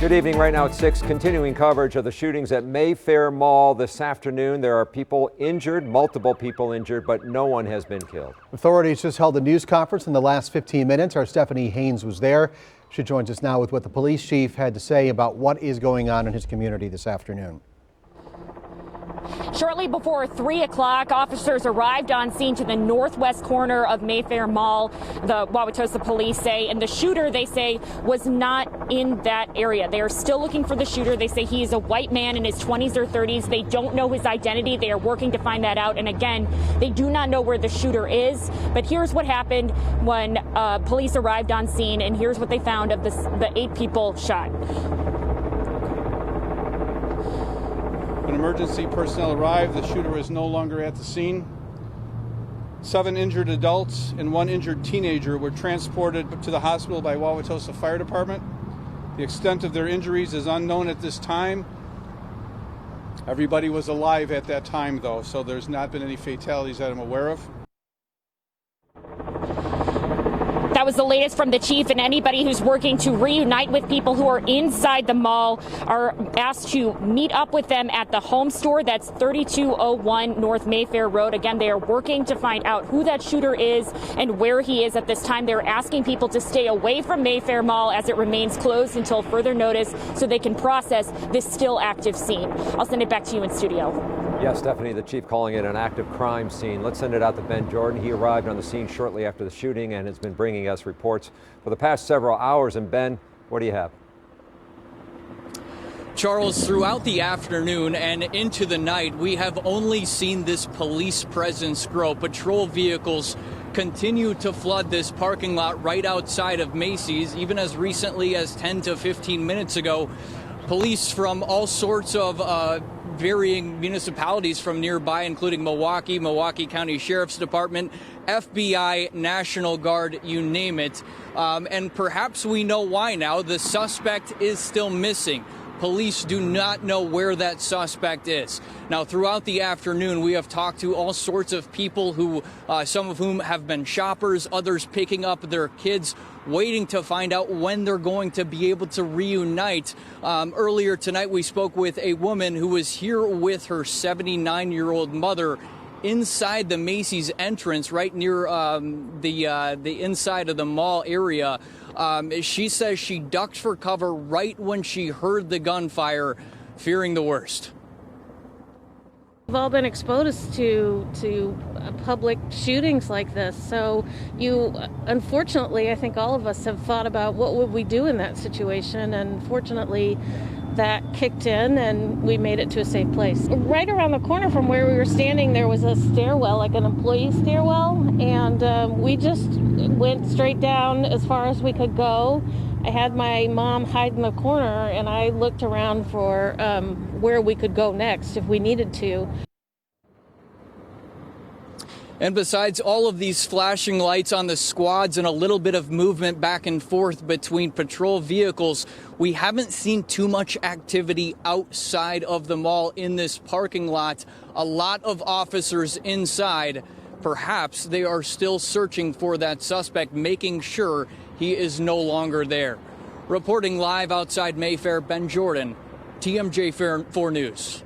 Good evening. Right now at 6, continuing coverage of the shootings at Mayfair Mall this afternoon. There are people injured, multiple people injured, but no one has been killed. Authorities just held a news conference in the last 15 minutes. Our Stephanie Haynes was there. She joins us now with what the police chief had to say about what is going on in his community this afternoon. Shortly before 3 o'clock, officers arrived on scene to the northwest corner of Mayfair Mall, the Wauwatosa police say, and the shooter, they say, was not in that area. They are still looking for the shooter. They say he is a white man in his 20s or 30s. They don't know his identity. They are working to find that out. And again, they do not know where the shooter is. But here's what happened when police arrived on scene, and here's what they found of the 8 people shot. When emergency personnel arrived, the shooter is no longer at the scene. 7 injured adults and 1 injured teenager were transported to the hospital by Wauwatosa Fire Department. The extent of their injuries is unknown at this time. Everybody was alive at that time, though, so there's not been any fatalities that I'm aware of. That was the latest from the chief, and anybody who's working to reunite with people who are inside the mall are asked to meet up with them at the home store. That's 3201 North Mayfair Road. Again, they are working to find out who that shooter is and where he is at this time. They're asking people to stay away from Mayfair Mall as it remains closed until further notice so they can process this still active scene. I'll send it back to you in studio. Yes, Stephanie, the chief calling it an active crime scene. Let's send it out to Ben Jordan. He arrived on the scene shortly after the shooting and has been bringing us reports for the past several hours. And Ben, what do you have? Charles, throughout the afternoon and into the night, we have only seen this police presence grow. Patrol vehicles continue to flood this parking lot right outside of Macy's. Even as recently as 10 to 15 minutes ago, police from all sorts of varying municipalities from nearby, including Milwaukee County Sheriff's Department, FBI, National Guard, you name it. And perhaps we know why now. The suspect is still missing. Police do not know where that suspect is. Now, throughout the afternoon, we have talked to all sorts of people who, some of whom have been shoppers, others picking up their kids, waiting to find out when they're going to be able to reunite. Earlier tonight, we spoke with a woman who was here with her 79-year-old mother inside the Macy's entrance, right near the inside of the mall area. She says she ducked for cover right when she heard the gunfire, fearing the worst. We've all been exposed to public shootings like this, so unfortunately, I think all of us have thought about what would we do in that situation, and fortunately, that kicked in and we made it to a safe place. Right around the corner from where we were standing, there was a stairwell, like an employee stairwell, and we just went straight down as far as we could go. I had my mom hide in the corner, and I looked around for where we could go next if we needed to. And besides all of these flashing lights on the squads and a little bit of movement back and forth between patrol vehicles, we haven't seen too much activity outside of the mall in this parking lot. A lot of officers inside. Perhaps they are still searching for that suspect, making sure he is no longer there. Reporting live outside Mayfair, Ben Jordan, TMJ 4 News.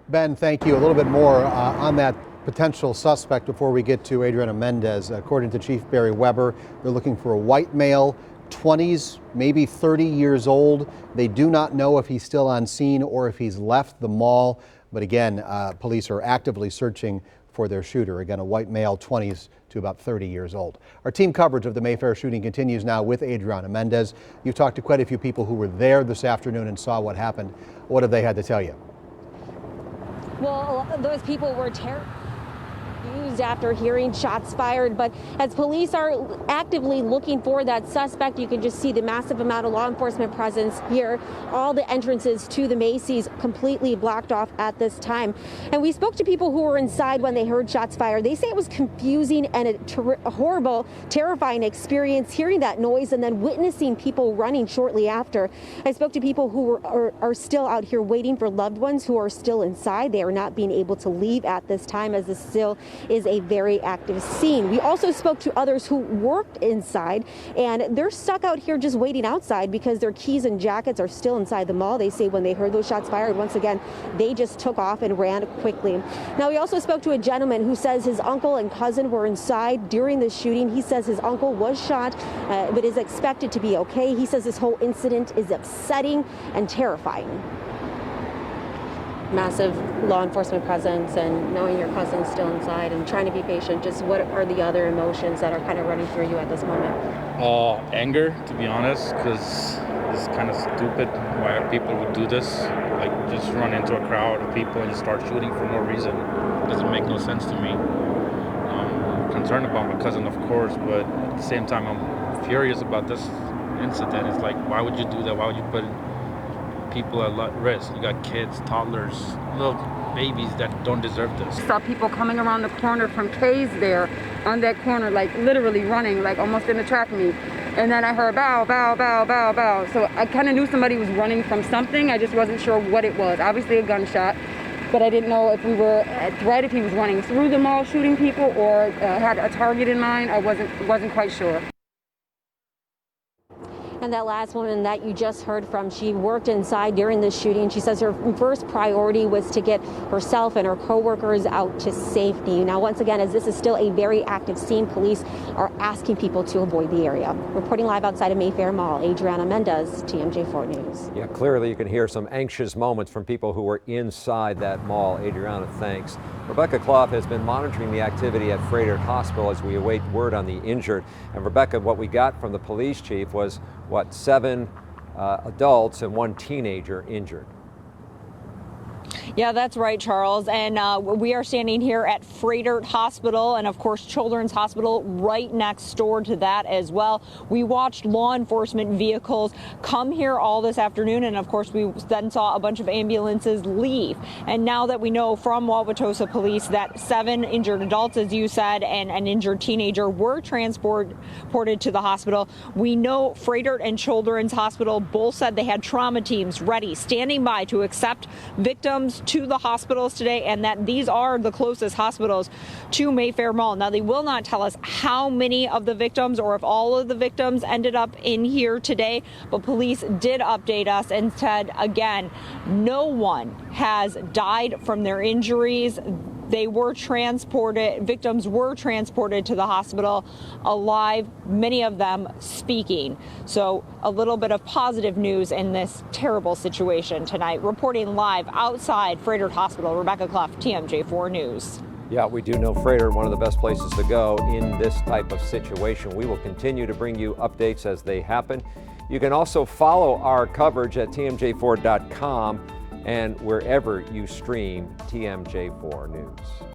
Ben, thank you. A little bit more on that potential suspect before we get to Adriana Mendez. According to Chief Barry Weber, they're looking for a white male, 20s, maybe 30 years old. They do not know if he's still on scene or if he's left the mall. But again, police are actively searching for their shooter. Again, a white male, 20s to about 30 years old. Our team coverage of the Mayfair shooting continues now with Adriana Mendez. You've talked to quite a few people who were there this afternoon and saw what happened. What have they had to tell you? Well, those people were terrified after hearing shots fired, but as police are actively looking for that suspect, you can just see the massive amount of law enforcement presence here. All the entrances to the Macy's completely blocked off at this time. And we spoke to people who were inside when they heard shots fired. They say it was confusing and a horrible, terrifying experience hearing that noise and then witnessing people running shortly after. I spoke to people who are still out here waiting for loved ones who are still inside. They are not being able to leave at this time as this still is a very active scene. We also spoke to others who worked inside, and they're stuck out here just waiting outside because their keys and jackets are still inside the mall. They say when they heard those shots fired, once again, they just took off and ran quickly. Now, we also spoke to a gentleman who says his uncle and cousin were inside during the shooting. He says his uncle was shot, but is expected to be okay. He says this whole incident is upsetting and terrifying. Massive law enforcement presence and knowing your cousin's still inside and trying to be patient, just what are the other emotions that are kind of running through you at this moment? Anger, to be honest, because it's kind of stupid why people would do this, like just run into a crowd of people and just start shooting for no reason. It doesn't make no sense to me. I'm concerned about my cousin, of course, but at the same time I'm furious about this incident. It's like, why would you do that? Why would you put people at risk? You got kids, toddlers, little babies that don't deserve this. Saw people coming around the corner from K's there on that corner, like literally running, like almost in the track meet. And then I heard bow, bow, bow, bow, bow. So I kind of knew somebody was running from something. I just wasn't sure what it was. Obviously a gunshot, but I didn't know if we were at threat, if he was running through the mall shooting people or had a target in mind. I wasn't quite sure. And that last woman that you just heard from, she worked inside during the shooting. She says her first priority was to get herself and her co-workers out to safety. Now, once again, as this is still a very active scene, police are asking people to avoid the area. Reporting live outside of Mayfair Mall, Adriana Mendez, TMJ4 News. Yeah, clearly you can hear some anxious moments from people who were inside that mall. Adriana, thanks. Rebecca Clough has been monitoring the activity at Freighter Hospital as we await word on the injured. And Rebecca, what we got from the police chief was, 7 adults and 1 teenager injured. Yeah, that's right, Charles. And we are standing here at Freighter Hospital and, of course, Children's Hospital right next door to that as well. We watched law enforcement vehicles come here all this afternoon. And, of course, we then saw a bunch of ambulances leave. And now that we know from Wauwatosa Police that 7 injured adults, as you said, and an injured teenager were transported to the hospital, we know Freighter and Children's Hospital both said they had trauma teams ready, standing by to accept victims to the hospitals today, and that these are the closest hospitals to Mayfair Mall. Now, they will not tell us how many of the victims or if all of the victims ended up in here today, but police did update us and said, again, no one has died from their injuries. They were transported, victims were transported to the hospital alive, many of them speaking. So a little bit of positive news in this terrible situation tonight. Reporting live outside Freighter Hospital, Rebecca Clough, TMJ4 News. Yeah, we do know Freighter, one of the best places to go in this type of situation. We will continue to bring you updates as they happen. You can also follow our coverage at tmj4.com and wherever you stream TMJ4 News.